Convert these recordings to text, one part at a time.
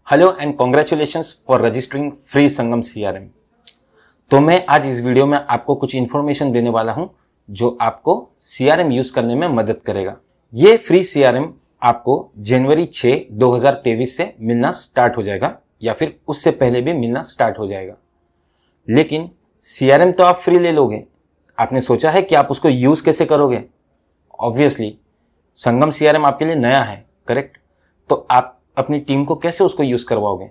Hello and congratulations for registering free Sangam CRM. तो मैं आज इस वीडियो में आपको कुछ इन्फॉर्मेशन देने वाला हूं जो आपको सीआरएम यूज करने में मदद करेगा। ये फ्री सीआरएम आपको जनवरी 6, 2023 से मिलना स्टार्ट हो जाएगा या फिर उससे पहले भी मिलना स्टार्ट हो जाएगा। लेकिन सीआरएम तो आप फ्री ले लोगे, आपने सोचा है कि आप उसको यूज कैसे करोगे? ऑब्वियसली संगम सीआरएम आपके लिए नया है, करेक्ट? तो आप अपनी टीम को कैसे उसको यूज करवाओगे?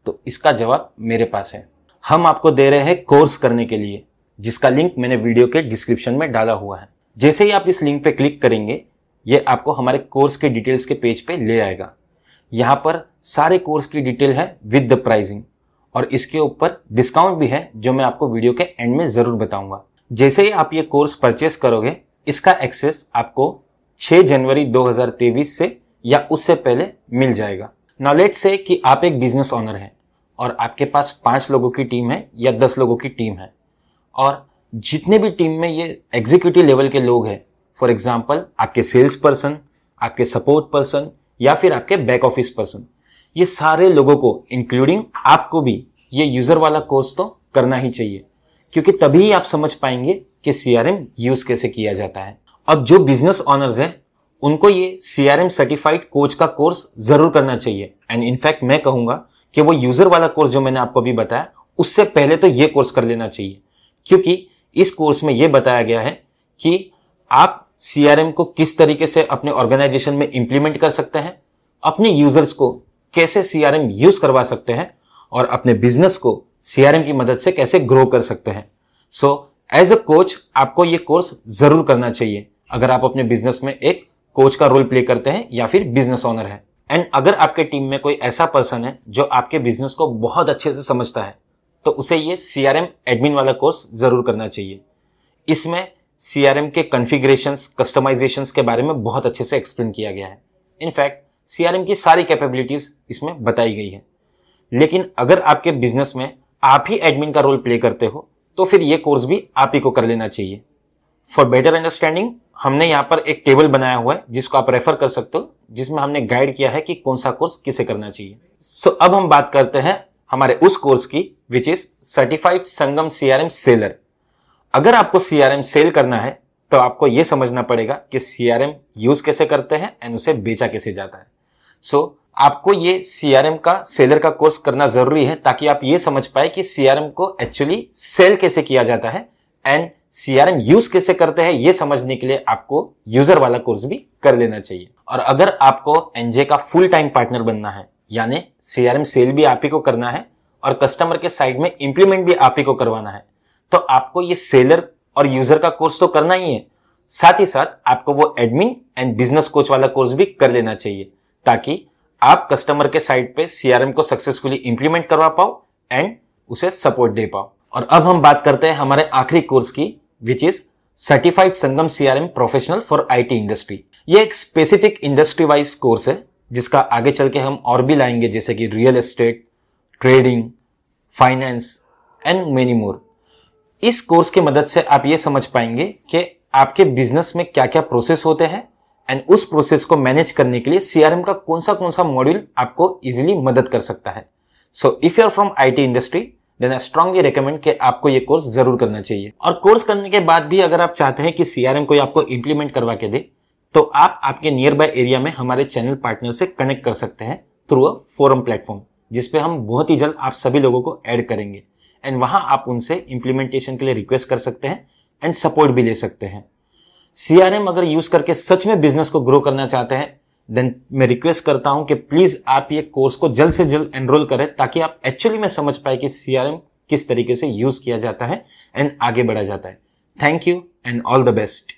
तो इसका जवाब मेरे पास है। हम आपको दे रहे हैं कोर्स करने के लिए, जिसका लिंक मैंने वीडियो के डिस्क्रिप्शन में डाला हुआ है। जैसे ही आप इस लिंक पे क्लिक करेंगे, ये आपको हमारे कोर्स के डिटेल्स के पेज पे ले आएगा। यहाँ पर सारे कोर्स की डिटेल है विद द प्राइसिंग, और इसके ऊपर डिस्काउंट भी है जो मैं आपको वीडियो के एंड में जरूर बताऊंगा। जैसे ही आप ये कोर्स परचेस करोगे, इसका एक्सेस आपको 6 जनवरी 2023 से या उससे पहले मिल जाएगा। नाउ लेट्स से कि आप एक बिजनेस ओनर हैं और आपके पास 5 लोगों की टीम है या 10 लोगों की टीम है, और जितने भी टीम में ये एग्जीक्यूटिव लेवल के लोग हैं, फॉर एग्जांपल आपके सेल्स पर्सन, आपके सपोर्ट पर्सन या फिर आपके बैक ऑफिस पर्सन, ये सारे लोगों को इंक्लूडिंग आपको भी ये यूजर वाला कोर्स तो करना ही चाहिए, क्योंकि तभी आप समझ पाएंगे कि सीआरएम यूज कैसे किया जाता है। अब जो बिजनेस ओनर्स हैं उनको ये सीआरएम सर्टिफाइड कोच का कोर्स जरूर करना चाहिए, एंड इनफैक्ट मैं कहूंगा कि वो यूजर वाला कोर्स जो मैंने आपको अभी बताया उससे पहले तो ये कोर्स कर लेना चाहिए, क्योंकि इस कोर्स में ये बताया गया है कि आप सीआरएम को किस तरीके से अपने ऑर्गेनाइजेशन में इंप्लीमेंट कर सकते हैं, अपने यूजर्स को कैसे सीआरएम यूज करवा सकते हैं, और अपने बिजनेस को सीआरएम की मदद से कैसे ग्रो कर सकते हैं। सो एज अ कोच आपको ये कोर्स जरूर करना चाहिए अगर आप अपने बिजनेस में एक कोच का रोल प्ले करते हैं या फिर बिजनेस ओनर है। एंड अगर आपके टीम में कोई ऐसा पर्सन है जो आपके बिजनेस को बहुत अच्छे से समझता है, तो उसे ये सीआरएम एडमिन वाला कोर्स जरूर करना चाहिए। इसमें सीआरएम के कॉन्फ़िगरेशंस, कस्टमाइजेशंस के बारे में बहुत अच्छे से एक्सप्लेन किया गया है। इनफैक्ट सीआरएम की सारी कैपेबिलिटीज इसमें बताई गई है। लेकिन अगर आपके बिजनेस में आप ही एडमिन का रोल प्ले करते हो, तो फिर ये कोर्स भी आप ही को कर लेना चाहिए। फॉर बेटर अंडरस्टैंडिंग हमने यहाँ पर एक टेबल बनाया हुआ है जिसको आप रेफर कर सकते हो, जिसमें हमने गाइड किया है कि कौन सा कोर्स किसे करना चाहिए। सो अब हम बात करते हैं हमारे उस कोर्स की which is certified Sangam CRM seller. अगर आपको सीआरएम सेल करना है तो आपको यह समझना पड़ेगा कि सीआरएम यूज कैसे करते हैं एंड उसे बेचा कैसे जाता है। सो आपको ये सीआरएम का सेलर का कोर्स करना जरूरी है, ताकि आप ये समझ पाए कि सीआरएम को एक्चुअली सेल कैसे किया जाता है एंड सीआरएम यूज कैसे करते हैं। ये समझने के लिए आपको यूजर वाला कोर्स भी कर लेना चाहिए। और अगर आपको एनजे का फुल टाइम पार्टनर बनना है, यानी सीआरएम सेल भी आप ही को करना है और कस्टमर के साइड में इंप्लीमेंट भी आप ही को करवाना है, तो आपको ये सेलर और यूजर का कोर्स तो करना ही है, साथ ही साथ आपको वो एडमिन एंड बिजनेस कोच वाला कोर्स भी कर लेना चाहिए, ताकि आप कस्टमर के साइड पे सीआरएम को सक्सेसफुली इंप्लीमेंट करवा पाओ एंड उसे सपोर्ट दे पाओ। और अब हम बात करते हैं हमारे आखिरी कोर्स की, which is certified Sangam CRM professional for IT industry. ये एक स्पेसिफिक इंडस्ट्री वाइज कोर्स है जिसका आगे चल के हम और भी लाएंगे, जैसे कि real estate, trading, finance and many more. इस कोर्स की मदद से आप ये समझ पाएंगे कि आपके बिजनेस में क्या क्या प्रोसेस होते हैं एंड उस प्रोसेस को मैनेज करने के लिए सीआरएम का कौन सा मॉड्यूल आपको इजीली मदद कर सकता है। So if you are from IT industry, then I strongly recommend कि आपको ये कोर्स जरूर करना चाहिए। और कोर्स करने के बाद भी अगर आप चाहते हैं कि सीआरएम कोई आपको इंप्लीमेंट करवा के दे, तो आप आपके नियर बाय एरिया में हमारे चैनल पार्टनर से कनेक्ट कर सकते हैं थ्रू अ फोरम प्लेटफॉर्म, जिसपे हम बहुत ही जल्द आप सभी लोगों को ऐड करेंगे, एंड वहां आप उनसे इंप्लीमेंटेशन के लिए रिक्वेस्ट कर सकते हैं एंड सपोर्ट भी ले सकते हैं। सीआरएम अगर यूज करके सच में बिजनेस को ग्रो करना चाहते हैं, देन मैं रिक्वेस्ट करता हूं कि प्लीज आप ये कोर्स को जल्द से जल्द एनरोल करें, ताकि आप एक्चुअली में समझ पाए कि सीआरएम किस तरीके से यूज किया जाता है एंड आगे बढ़ा जाता है। Thank you and all the best.